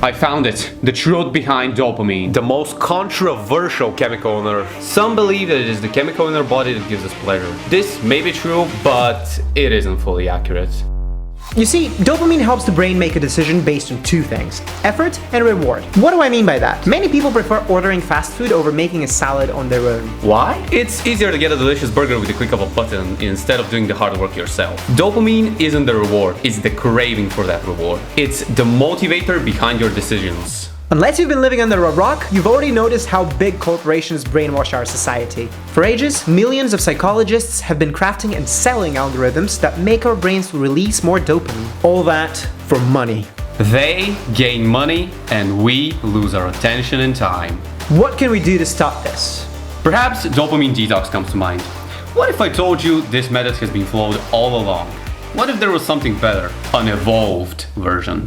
I found it. The truth behind dopamine. The most controversial chemical on Earth. Some believe that it is the chemical in our body that gives us pleasure. This may be true, but it isn't fully accurate. You see, dopamine helps the brain make a decision based on two things: effort and reward. What do I mean by that? Many people prefer ordering fast food over making a salad on their own. Why? It's easier to get a delicious burger with the click of a button instead of doing the hard work yourself. Dopamine isn't the reward, it's the craving for that reward. It's the motivator behind your decisions. Unless you've been living under a rock, you've already noticed how big corporations brainwash our society. For ages, millions of psychologists have been crafting and selling algorithms that make our brains release more dopamine. All that for money. They gain money and we lose our attention and time. What can we do to stop this? Perhaps dopamine detox comes to mind. What if I told you this method has been flawed all along? What if there was something better? An evolved version?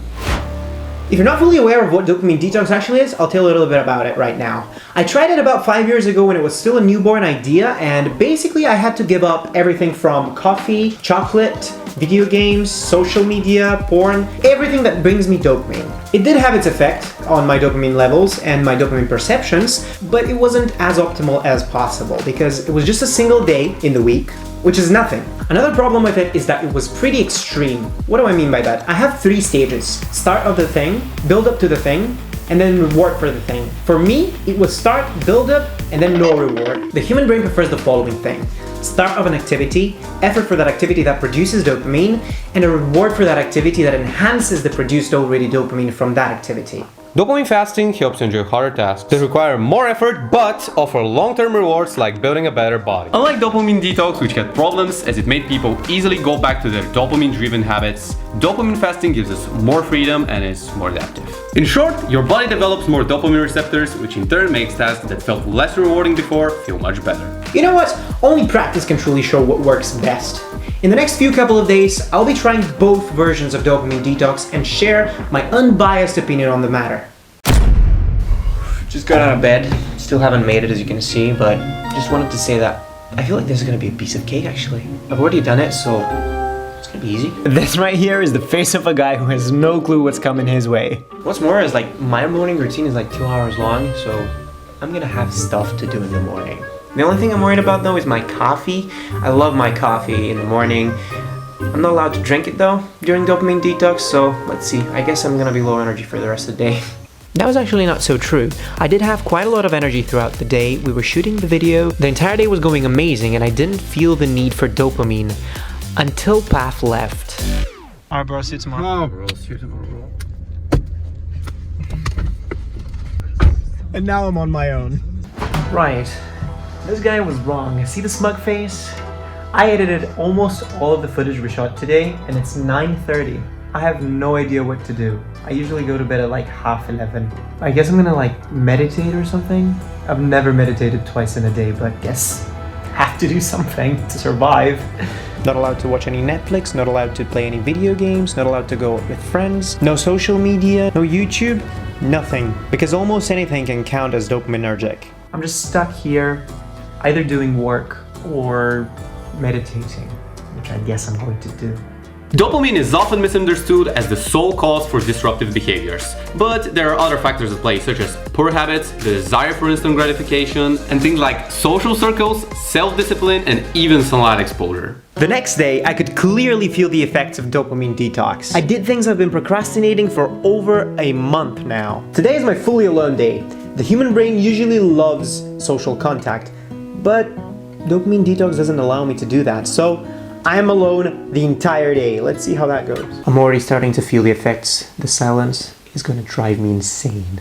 If you're not fully aware of what dopamine detox actually is, I'll tell you a little bit about it right now. I tried it about 5 years ago when it was still a newborn idea, and basically I had to give up everything from coffee, chocolate, video games, social media, porn, everything that brings me dopamine. It did have its effect on my dopamine levels and my dopamine perceptions, but it wasn't as optimal as possible because it was just a single day in the week, which is nothing. Another problem with it is that it was pretty extreme. What do I mean by that? I have 3 stages. Start of the thing, build up to the thing, and then reward for the thing. For me, it was start, build up, and then no reward. The human brain prefers the following thing: start of an activity, effort for that activity that produces dopamine, and a reward for that activity that enhances the produced already dopamine from that activity. Dopamine fasting helps you enjoy harder tasks that require more effort but offer long-term rewards like building a better body. Unlike dopamine detox, which had problems as it made people easily go back to their dopamine-driven habits, dopamine fasting gives us more freedom and is more adaptive. In short, your body develops more dopamine receptors, which in turn makes tasks that felt less rewarding before feel much better. You know what? Only practice can truly show what works best. In the next couple of days, I'll be trying both versions of dopamine detox and share my unbiased opinion on the matter. Just got out of bed. Still haven't made it, as you can see, but just wanted to say that I feel like this is gonna be a piece of cake actually. I've already done it, so it's gonna be easy. This right here is the face of a guy who has no clue what's coming his way. What's more is like my morning routine is like 2 hours long, so I'm gonna have stuff to do in the morning. The only thing I'm worried about though is my coffee. I love my coffee in the morning. I'm not allowed to drink it though during dopamine detox, so let's see. I guess I'm gonna be low energy for the rest of the day. That was actually not so true. I did have quite a lot of energy throughout the day. We were shooting the video. The entire day was going amazing and I didn't feel the need for dopamine until Path left. Alright bro, see you tomorrow. And now I'm on my own. Right. This guy was wrong. See the smug face? I edited almost all of the footage we shot today and it's 9:30. I have no idea what to do. I usually go to bed at like 11:30. I guess I'm gonna like meditate or something. I've never meditated twice in a day, but guess have to do something to survive. Not allowed to watch any Netflix, not allowed to play any video games, not allowed to go out with friends, no social media, no YouTube, nothing. Because almost anything can count as dopaminergic. I'm just stuck here, either doing work or meditating, which I guess I'm going to do. Dopamine is often misunderstood as the sole cause for disruptive behaviors, but there are other factors at play such as poor habits, the desire for instant gratification, and things like social circles, self-discipline, and even sunlight exposure. The next day, I could clearly feel the effects of dopamine detox. I did things I've been procrastinating for over a month now. Today is my fully alone day. The human brain usually loves social contact, but dopamine detox doesn't allow me to do that, so I am alone the entire day. Let's see how that goes. I'm already starting to feel the effects. The silence is gonna drive me insane.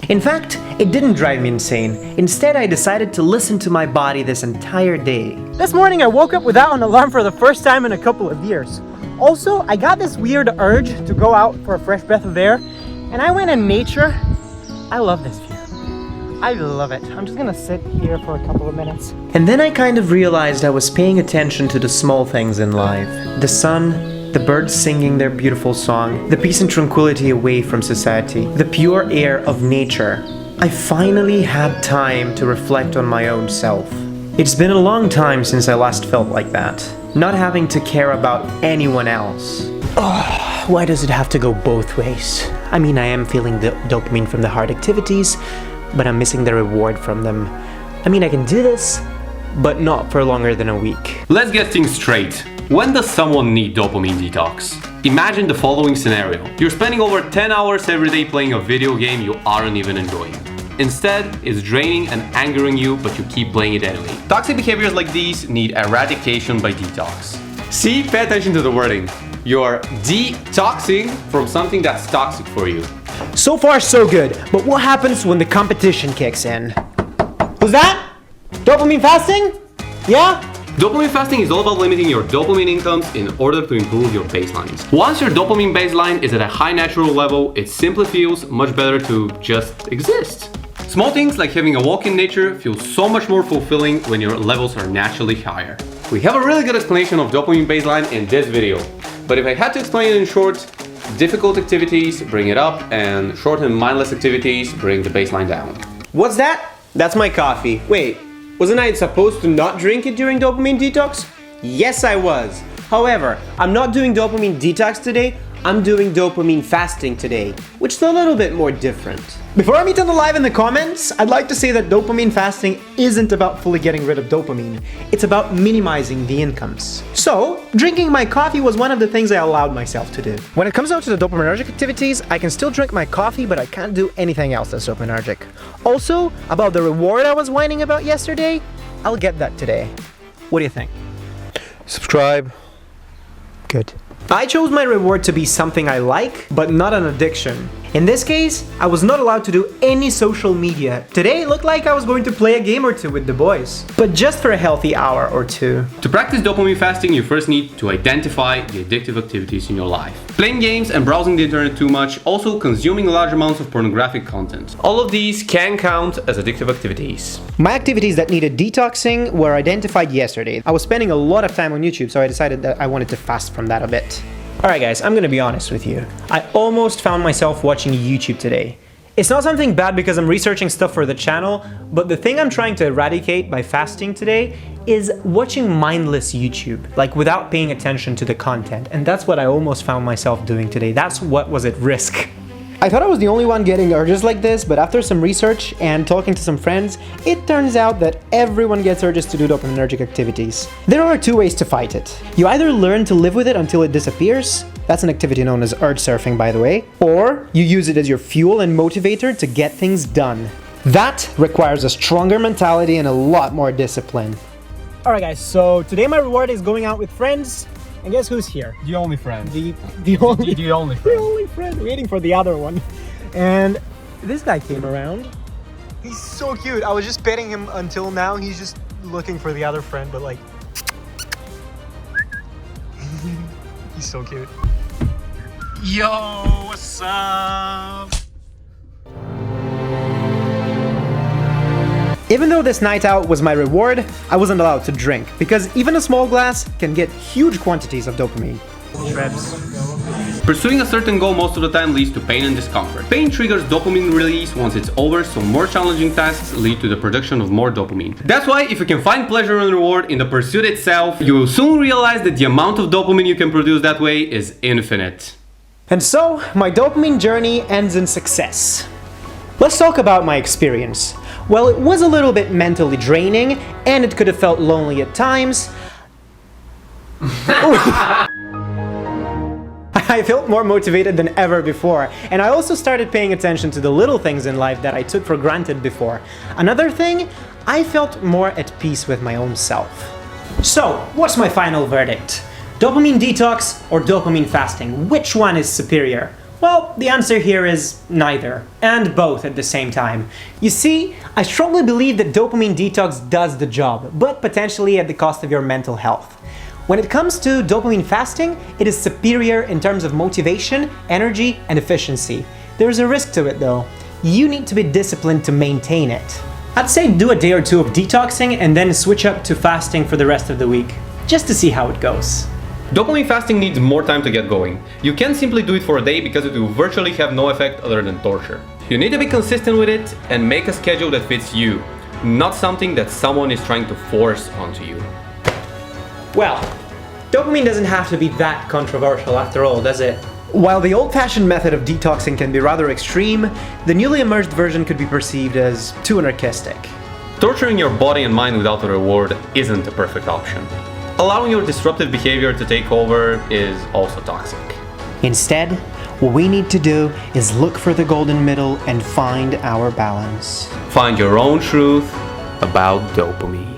In fact, it didn't drive me insane. Instead, I decided to listen to my body this entire day. This morning, I woke up without an alarm for the first time in a couple of years. Also, I got this weird urge to go out for a fresh breath of air, and I went in nature. I love this view. I love it. I'm just gonna sit here for a couple of minutes. And then I kind of realized I was paying attention to the small things in life. The sun, the birds singing their beautiful song, the peace and tranquility away from society, the pure air of nature. I finally had time to reflect on my own self. It's been a long time since I last felt like that. Not having to care about anyone else. Oh. Why does it have to go both ways? I mean, I am feeling the dopamine from the hard activities, but I'm missing the reward from them. I mean, I can do this, but not for longer than a week. Let's get things straight. When does someone need dopamine detox? Imagine the following scenario. You're spending over 10 hours every day playing a video game you aren't even enjoying. Instead, it's draining and angering you, but you keep playing it anyway. Toxic behaviors like these need eradication by detox. See, pay attention to the wording. You're detoxing from something that's toxic for you. So far, so good, but what happens when the competition kicks in? Who's that? Dopamine fasting? Yeah? Dopamine fasting is all about limiting your dopamine incomes in order to improve your baselines. Once your dopamine baseline is at a high natural level, it simply feels much better to just exist. Small things like having a walk in nature feel so much more fulfilling when your levels are naturally higher. We have a really good explanation of dopamine baseline in this video, but if I had to explain it in short, difficult activities bring it up and short and mindless activities bring the baseline down. What's that? That's my coffee. Wait, wasn't I supposed to not drink it during dopamine detox? Yes, I was. However, I'm not doing dopamine detox today, I'm doing dopamine fasting today, which is a little bit more different. Before I meet on the live in the comments, I'd like to say that dopamine fasting isn't about fully getting rid of dopamine. It's about minimizing the incomes. So, drinking my coffee was one of the things I allowed myself to do. When it comes down to the dopaminergic activities, I can still drink my coffee, but I can't do anything else that's dopaminergic. Also, about the reward I was whining about yesterday, I'll get that today. What do you think? Subscribe. Good. I chose my reward to be something I like, but not an addiction. In this case, I was not allowed to do any social media. Today it looked like I was going to play a game or two with the boys, but just for a healthy hour or two. To practice dopamine fasting, you first need to identify the addictive activities in your life. Playing games and browsing the internet too much, also consuming large amounts of pornographic content. All of these can count as addictive activities. My activities that needed detoxing were identified yesterday. I was spending a lot of time on YouTube, so I decided that I wanted to fast from that a bit. Alright guys, I'm gonna be honest with you. I almost found myself watching YouTube today. It's not something bad because I'm researching stuff for the channel, but the thing I'm trying to eradicate by fasting today is watching mindless YouTube, like without paying attention to the content. And that's what I almost found myself doing today. That's what was at risk. I thought I was the only one getting urges like this, but after some research and talking to some friends, it turns out that everyone gets urges to do dopaminergic activities. There are two ways to fight it. You either learn to live with it until it disappears, that's an activity known as urge surfing by the way, or you use it as your fuel and motivator to get things done. That requires a stronger mentality and a lot more discipline. Alright guys, so today my reward is going out with friends. And guess who's here? The only friend. The only The only friend. The only friend, waiting for the other one. And this guy came around. He's so cute. I was just petting him until now. He's just looking for the other friend, but like... He's so cute. Yo, what's up? Even though this night out was my reward, I wasn't allowed to drink, because even a small glass can get huge quantities of dopamine. Pursuing a certain goal most of the time leads to pain and discomfort. Pain triggers dopamine release once it's over, so more challenging tasks lead to the production of more dopamine. That's why if you can find pleasure and reward in the pursuit itself, you will soon realize that the amount of dopamine you can produce that way is infinite. And so, my dopamine journey ends in success. Let's talk about my experience. Well, it was a little bit mentally draining, and it could have felt lonely at times. I felt more motivated than ever before, and I also started paying attention to the little things in life that I took for granted before. Another thing, I felt more at peace with my own self. So, what's my final verdict? Dopamine detox or dopamine fasting? Which one is superior? Well, the answer here is neither, and both at the same time. You see, I strongly believe that dopamine detox does the job, but potentially at the cost of your mental health. When it comes to dopamine fasting, it is superior in terms of motivation, energy, and efficiency. There's a risk to it though. You need to be disciplined to maintain it. I'd say do a day or two of detoxing and then switch up to fasting for the rest of the week, just to see how it goes. Dopamine fasting needs more time to get going. You can't simply do it for a day because it will virtually have no effect other than torture. You need to be consistent with it and make a schedule that fits you, not something that someone is trying to force onto you. Well, dopamine doesn't have to be that controversial after all, does it? While the old-fashioned method of detoxing can be rather extreme, the newly emerged version could be perceived as too anarchistic. Torturing your body and mind without a reward isn't a perfect option. Allowing your disruptive behavior to take over is also toxic. Instead, what we need to do is look for the golden middle and find our balance. Find your own truth about dopamine.